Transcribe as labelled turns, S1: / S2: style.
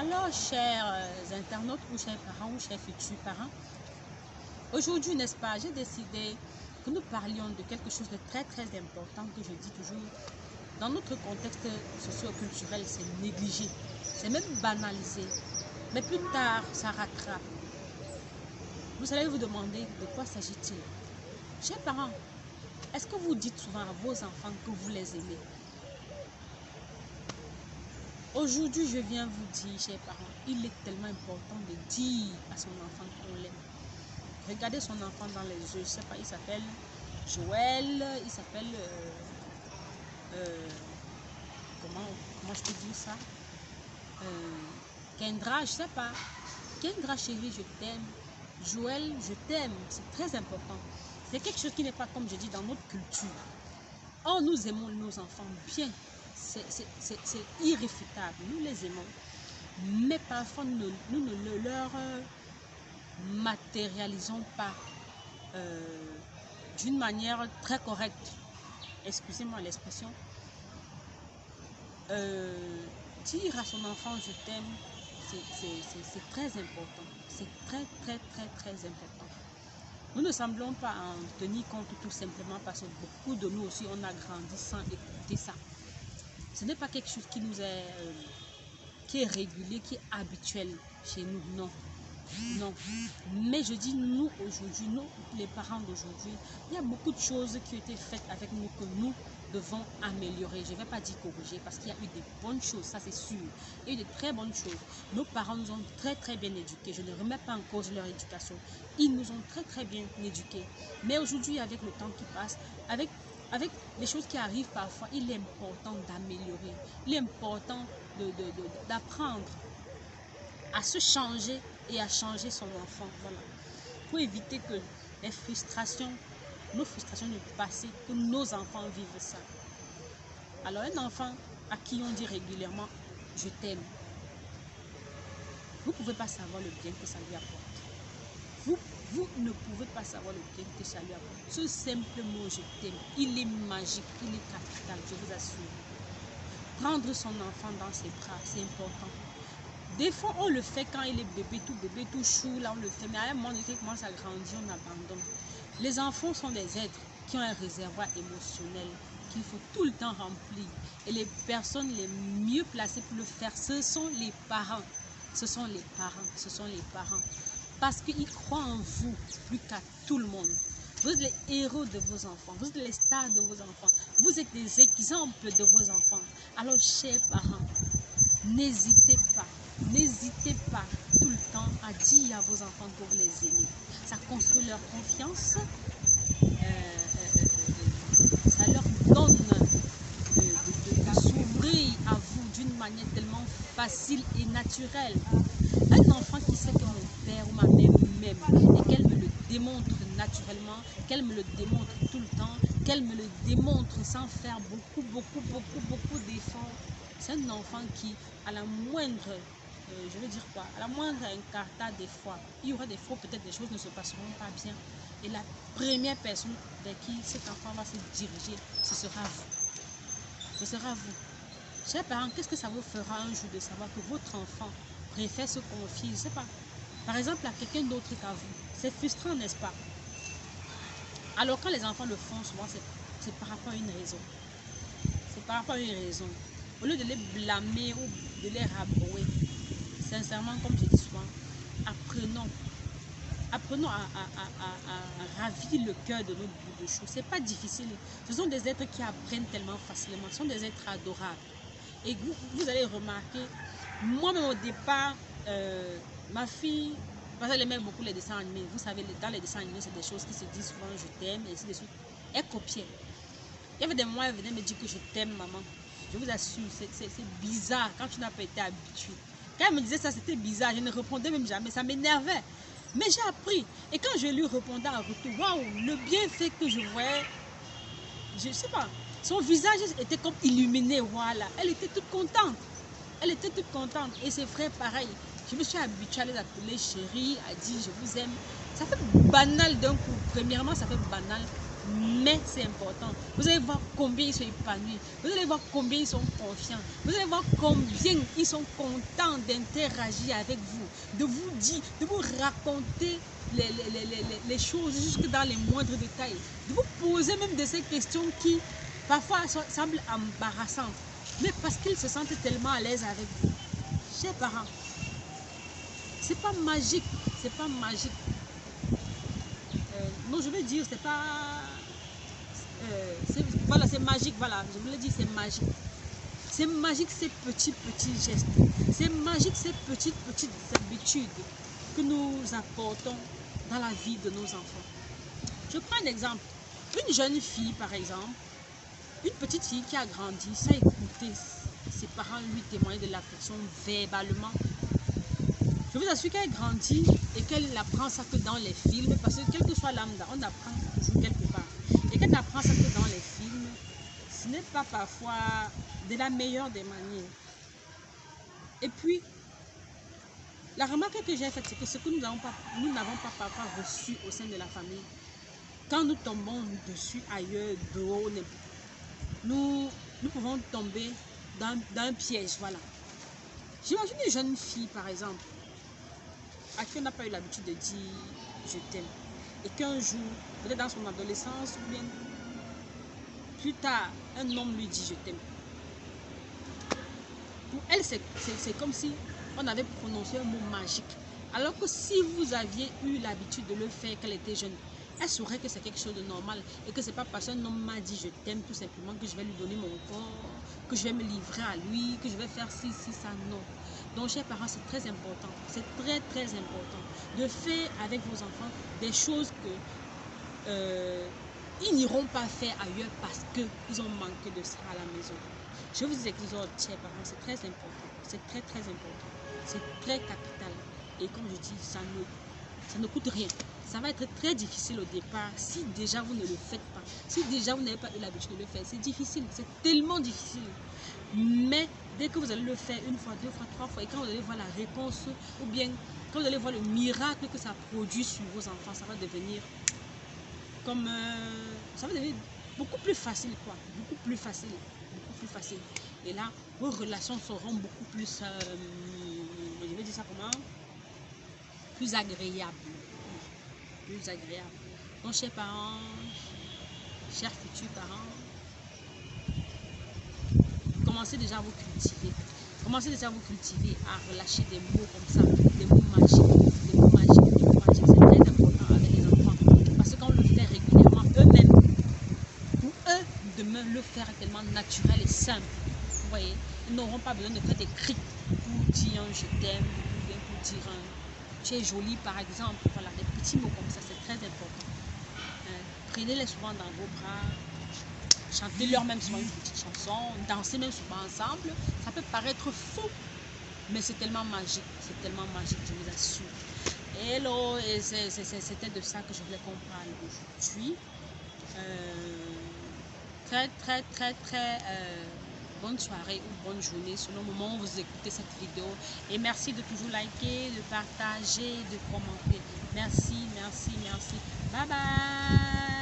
S1: Alors, chers internautes ou chers parents ou chers futurs parents, aujourd'hui, n'est-ce pas, j'ai décidé que nous parlions de quelque chose de très important que je dis toujours. Dans notre contexte socio-culturel, c'est négligé, c'est même banalisé. Mais plus tard, ça rattrape. Vous allez vous demander de quoi s'agit-il. Chers parents, est-ce que vous dites souvent à vos enfants que vous les aimez? Aujourd'hui, je viens vous dire, chers parents, il est tellement important de dire à son enfant qu'on l'aime. Regardez son enfant dans les yeux, je ne sais pas, il s'appelle Joël, il s'appelle... comment je peux dire ça? Kendra, je ne sais pas. Kendra, chérie, je t'aime. Joël, je t'aime. C'est très important. C'est quelque chose qui n'est pas, comme je dis, dans notre culture. Or, nous aimons nos enfants bien. C'est irréfutable. Nous les aimons. Mais parfois, nous ne leur matérialisons pas d'une manière très correcte. Excusez-moi l'expression. Dire à son enfant je t'aime, c'est très important. C'est très important. Nous ne semblons pas en tenir compte tout simplement parce que beaucoup de nous aussi on a grandi sans écouter ça. Ce n'est pas quelque chose qui nous est qui est régulier, qui est habituel chez nous, non. Non, mais je dis nous aujourd'hui, nous les parents d'aujourd'hui, il y a beaucoup de choses qui ont été faites avec nous que nous devons améliorer. Je ne vais pas dire corriger parce qu'il y a eu des bonnes choses, ça c'est sûr. Il y a eu de très bonnes choses. Nos parents nous ont très bien éduqués. Je ne remets pas en cause leur éducation. Ils nous ont très bien éduqués. Mais aujourd'hui, avec le temps qui passe, avec les choses qui arrivent parfois, il est important d'améliorer. Il est important d'apprendre à se changer et à changer son enfant. Voilà. Pour éviter que les frustrations, nos frustrations du passé, que nos enfants vivent ça. Alors un enfant à qui on dit régulièrement « je t'aime », vous ne pouvez pas savoir le bien que ça lui apporte. Vous ne pouvez pas savoir le bien que ça lui apporte. Ce simple mot « je t'aime », il est magique, il est capital, je vous assure. Prendre son enfant dans ses bras, c'est important. Des fois, on le fait quand il est bébé tout chou, là on le fait. Mais à un moment donné, il commence à grandir, on abandonne. Les enfants sont des êtres qui ont un réservoir émotionnel qu'il faut tout le temps remplir. Et les personnes les mieux placées pour le faire, ce sont les parents. Ce sont les parents. Parce qu'ils croient en vous plus qu'à tout le monde. Vous êtes les héros de vos enfants. Vous êtes les stars de vos enfants. Vous êtes des exemples de vos enfants. Alors, chers parents, n'hésitez pas tout le temps à dire à vos enfants que vous les aimez. Ça construit leur confiance, ça leur donne de s'ouvrir à vous d'une manière tellement facile et naturelle. Un enfant qui sait que mon père ou ma mère m'aime et qu'elle me le démontre naturellement, qu'elle me le démontre tout le temps, qu'elle me le démontre sans faire beaucoup d'efforts, c'est un enfant qui, à la moindre je veux dire quoi, à la moindre incartade des fois, il y aura des fois peut-être des choses ne se passeront pas bien. Et la première personne vers qui cet enfant va se diriger, ce sera vous. Ce sera vous. Chers parents, qu'est-ce que ça vous fera un jour de savoir que votre enfant préfère se confier, je ne sais pas, par exemple à quelqu'un d'autre qu'à vous? C'est frustrant, n'est-ce pas? Alors quand les enfants le font, souvent c'est par rapport à une raison. C'est par rapport à une raison. Au lieu de les blâmer ou de les rabrouer, sincèrement, comme je dis souvent, apprenons à ravir le cœur de notre bout de chou. C'est pas difficile. Ce sont des êtres qui apprennent tellement facilement. Ce sont des êtres adorables. Et vous allez remarquer, moi-même au départ, ma fille, parce qu'elle aimait beaucoup les dessins animés. Vous savez, dans les dessins animés, c'est des choses qui se disent souvent, je t'aime, et ainsi de suite. Elle copiait. Il y avait des mois, elle venait me dire que je t'aime, maman. Je vous assure, c'est bizarre quand tu n'as pas été habitué. Quand elle me disait ça, c'était bizarre. Je ne répondais même jamais. Ça m'énervait. Mais j'ai appris. Et quand je lui répondais en retour, waouh, le bienfait que je voyais, je ne sais pas. Son visage était comme illuminé. Voilà. Elle était toute contente. Elle était toute contente. Et ses frères, pareil. Je me suis habituée à les appeler chérie, à dire je vous aime. Ça fait banal d'un coup. Premièrement, ça fait banal. mais c'est important. Vous allez voir combien ils sont épanouis. Vous allez voir combien ils sont confiants. Vous allez voir combien ils sont contents d'interagir avec vous, de vous dire, de vous raconter les choses jusque dans les moindres détails, de vous poser même de ces questions qui parfois semblent embarrassantes, mais parce qu'ils se sentent tellement à l'aise avec vous. Chers parents, c'est pas magique, c'est pas magique. Non, je veux dire, c'est pas... voilà, c'est magique, voilà, je voulais dire, c'est magique. C'est magique ces petits gestes. C'est magique ces petites habitudes que nous apportons dans la vie de nos enfants. Je prends un exemple. Une jeune fille, par exemple, une petite fille qui a grandi, ça a écouté ses parents lui témoigner de l'affection verbalement. Je vous assure qu'elle grandit et qu'elle apprend ça que dans les films, parce que quel que soit lambda, on apprend toujours quelque part. Et qu'elle apprend ça que dans les films, ce n'est pas parfois de la meilleure des manières. Et puis, la remarque que j'ai faite, c'est que ce que nous n'avons pas parfois reçu au sein de la famille, quand nous tombons dessus ailleurs, dehors, nous pouvons tomber dans un piège, voilà. J'imagine une jeune fille, par exemple, à qui on n'a pas eu l'habitude de dire « je t'aime ». Et qu'un jour, peut-être dans son adolescence ou bien plus tard, un homme lui dit « je t'aime ». Pour elle, c'est comme si on avait prononcé un mot magique. Alors que si vous aviez eu l'habitude de le faire quand elle était jeune, elle saurait que c'est quelque chose de normal et que c'est pas parce qu'un homme m'a dit je t'aime tout simplement que je vais lui donner mon corps, que je vais me livrer à lui, que je vais faire ci, ça, non. Donc, chers parents, c'est très important, c'est très important de faire avec vos enfants des choses que ils n'iront pas faire ailleurs parce qu'ils ont manqué de ça à la maison. Je vous exhorte, chers parents, c'est très important, c'est très important, c'est très capital. Et comme je dis, ça ne coûte rien. Ça va être très difficile au départ si déjà vous ne le faites pas. Si déjà vous n'avez pas eu l'habitude de le faire, c'est difficile, c'est tellement difficile. Mais dès que vous allez le faire une fois, deux fois, trois fois, et quand vous allez voir la réponse, ou bien quand vous allez voir le miracle que ça produit sur vos enfants, ça va devenir comme... ça va devenir beaucoup plus facile, quoi. Beaucoup plus facile. Et là, vos relations seront beaucoup plus... je vais dire ça comment? Plus agréable. Donc, chers parents, chers futurs parents, commencez déjà à vous cultiver. Commencez déjà à vous cultiver, à relâcher des mots comme ça, des mots magiques. C'est très important avec les enfants. Parce que quand on le fait régulièrement, eux-mêmes, pour eux, demain, le faire est tellement naturel et simple. Vous voyez, ils n'auront pas besoin de faire des cris pour dire un je t'aime, ou bien pour dire un tu es jolie par exemple. Voilà, des petits mots comme ça, c'est très important. Prenez-les souvent dans vos bras, chantez-leur même souvent une petite chanson, dansez même souvent ensemble. Ça peut paraître fou, mais c'est tellement magique, je vous assure. Hello, et c'était de ça que je voulais qu'on parle aujourd'hui. Très bonne soirée ou bonne journée selon le moment où vous écoutez cette vidéo. Et merci de toujours liker, de partager, de commenter. Merci. Bye bye.